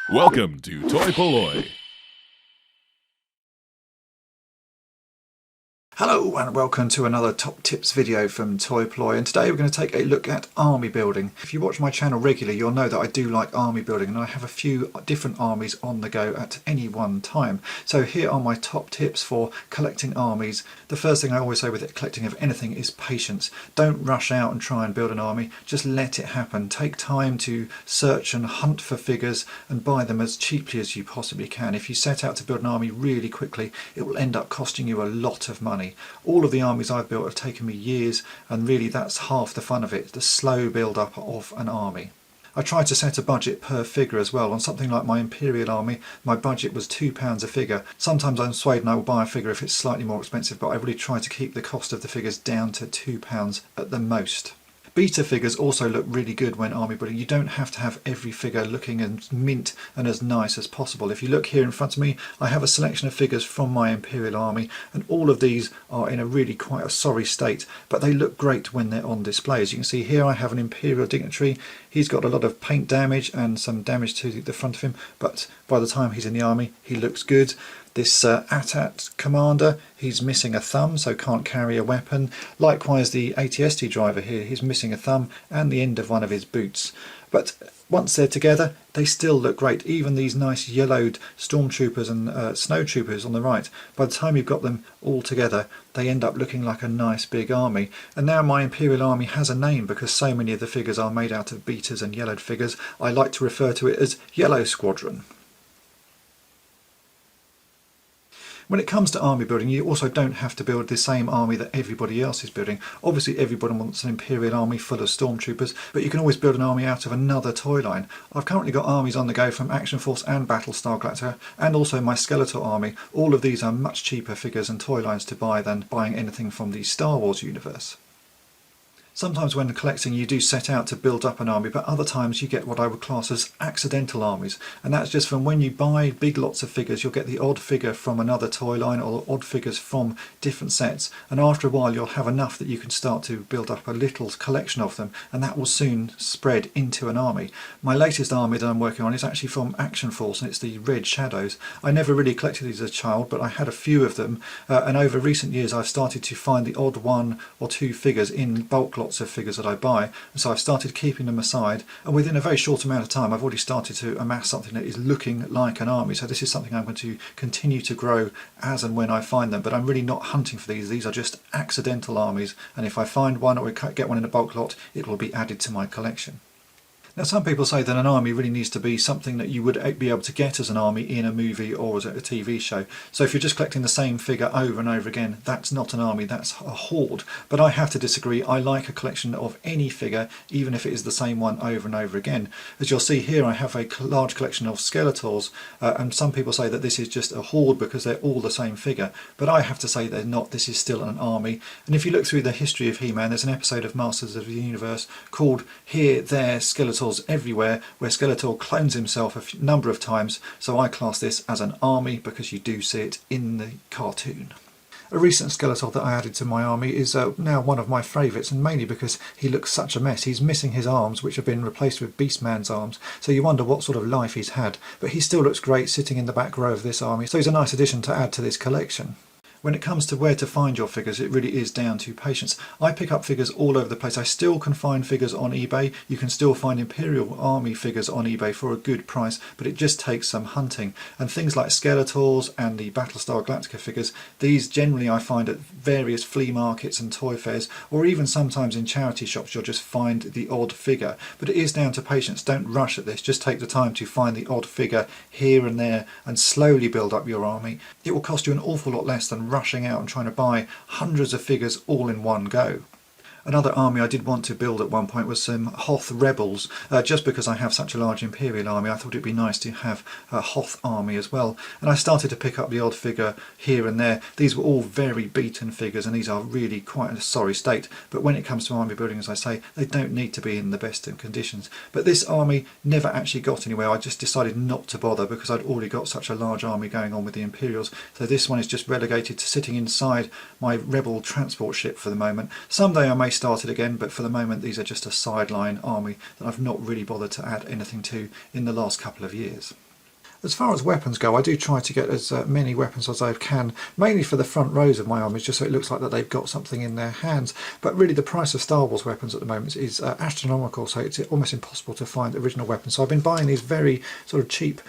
Welcome to toy-polloi. Hello and welcome to another top tips video from toy-polloi, and today we're going to take a look at army building. If you watch my channel regularly, you'll know that I do like army building, and I have a few different armies on the go at any one time. So here are my top tips for collecting armies. The first thing I always say with collecting of anything is patience. Don't rush out and try and build an army, just let it happen. Take time to search and hunt for figures and buy them as cheaply as you possibly can. If you set out to build an army really quickly, it will end up costing you a lot of money. All of the armies I've built have taken me years, and really that's half the fun of it, the slow build up of an army. I tried to set a budget per figure as well. On something like my Imperial army, my budget was £2 a figure. Sometimes I'm swayed and I will buy a figure if it's slightly more expensive, but I really try to keep the cost of the figures down to £2 at the most. Beta figures also look really good when army building. You don't have to have every figure looking as mint and as nice as possible. If you look here in front of me, I have a selection of figures from my Imperial army, and all of these are in a really quite a sorry state, but they look great when they're on display. As you can see here, I have an Imperial dignitary. He's got a lot of paint damage and some damage to the front of him, but by the time he's in the army, he looks good. This AT-AT commander, he's missing a thumb, so can't carry a weapon. Likewise, the ATST driver here, he's missing a thumb and the end of one of his boots. But once they're together, they still look great. Even these nice yellowed stormtroopers and snowtroopers on the right, by the time you've got them all together, they end up looking like a nice big army. And now my Imperial army has a name because so many of the figures are made out of betas and yellowed figures. I like to refer to it as Yellow Squadron. When it comes to army building, you also don't have to build the same army that everybody else is building. Obviously everybody wants an Imperial army full of stormtroopers, but you can always build an army out of another toy line. I've currently got armies on the go from Action Force and Battlestar Galactica, and also my Skeletor army. All of these are much cheaper figures and toy lines to buy than buying anything from the Star Wars universe. Sometimes when collecting you do set out to build up an army, but other times you get what I would class as accidental armies, and that's just from when you buy big lots of figures, you'll get the odd figure from another toy line or odd figures from different sets, and after a while you'll have enough that you can start to build up a little collection of them, and that will soon spread into an army. My latest army that I'm working on is actually from Action Force, and it's the Red Shadows. I never really collected these as a child, but I had a few of them, and over recent years I've started to find the odd one or two figures in bulk lots of figures that I buy, and so I've started keeping them aside, and within a very short amount of time I've already started to amass something that is looking like an army. So this is something I'm going to continue to grow as and when I find them, but I'm really not hunting for these are just accidental armies, and if I find one or get one in a bulk lot, it will be added to my collection. Now some people say that an army really needs to be something that you would be able to get as an army in a movie or as a TV show. So if you're just collecting the same figure over and over again, that's not an army, that's a horde. But I have to disagree. I like a collection of any figure, even if it is the same one over and over again. As you'll see here, I have a large collection of Skeletors, and some people say that this is just a horde because they're all the same figure. But I have to say they're not. This is still an army. And if you look through the history of He-Man, there's an episode of Masters of the Universe called Here, There, Skeletors Everywhere, where Skeletor clones himself a number of times, so I class this as an army because you do see it in the cartoon. A recent Skeletor that I added to my army is now one of my favourites, and mainly because he looks such a mess. He's missing his arms, which have been replaced with Beastman's arms, so you wonder what sort of life he's had, but he still looks great sitting in the back row of this army, so he's a nice addition to add to this collection. When it comes to where to find your figures, it really is down to patience. I pick up figures all over the place. I still can find figures on eBay. You can still find Imperial Army figures on eBay for a good price, but it just takes some hunting. And things like Skeletors and the Battlestar Galactica figures, these generally I find at various flea markets and toy fairs, or even sometimes in charity shops you'll just find the odd figure. But it is down to patience. Don't rush at this. Just take the time to find the odd figure here and there and slowly build up your army. It will cost you an awful lot less than rushing out and trying to buy hundreds of figures all in one go. Another army I did want to build at one point was some Hoth Rebels. Just because I have such a large Imperial army, I thought it'd be nice to have a Hoth army as well. And I started to pick up the odd figure here and there. These were all very beaten figures, and these are really quite in a sorry state. But when it comes to army building, as I say, they don't need to be in the best of conditions. But this army never actually got anywhere. I just decided not to bother because I'd already got such a large army going on with the Imperials. So this one is just relegated to sitting inside my Rebel transport ship for the moment. Someday I may start it again, but for the moment these are just a sideline army that I've not really bothered to add anything to in the last couple of years. As far as weapons go, I do try to get as many weapons as I can, mainly for the front rows of my armies, just so it looks like that they've got something in their hands. But really the price of Star Wars weapons at the moment is astronomical, so it's almost impossible to find original weapons. So I've been buying these very sort of cheap,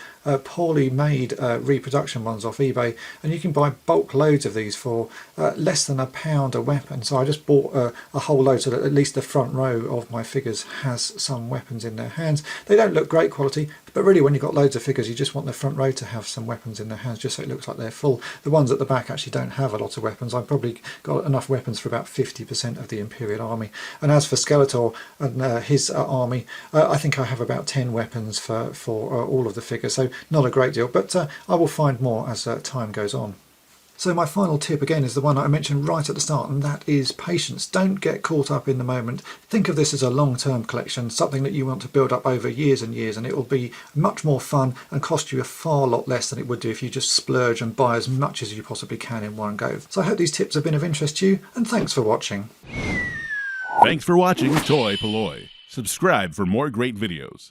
poorly made reproduction ones off eBay, and you can buy bulk loads of these for less than £1 a weapon. So I just bought a whole load so that at least the front row of my figures has some weapons in their hands. They don't look great quality, but really when you've got loads of figures you just want the front row to have some weapons in their hands, just so it looks like they're full. The ones at the back actually don't have a lot of weapons. I've probably got enough weapons for about 50% of the Imperial army. And as for Skeletor and his army, I think I have about 10 weapons for all of the figures, so not a great deal, but I will find more as time goes on. So my final tip again is the one I mentioned right at the start, and that is patience. Don't get caught up in the moment. Think of this as a long-term collection, something that you want to build up over years and years, and it will be much more fun and cost you a far lot less than it would do if you just splurge and buy as much as you possibly can in one go. So I hope these tips have been of interest to you, and thanks for watching. Thanks for watching Toy-polloi. Subscribe for more great videos.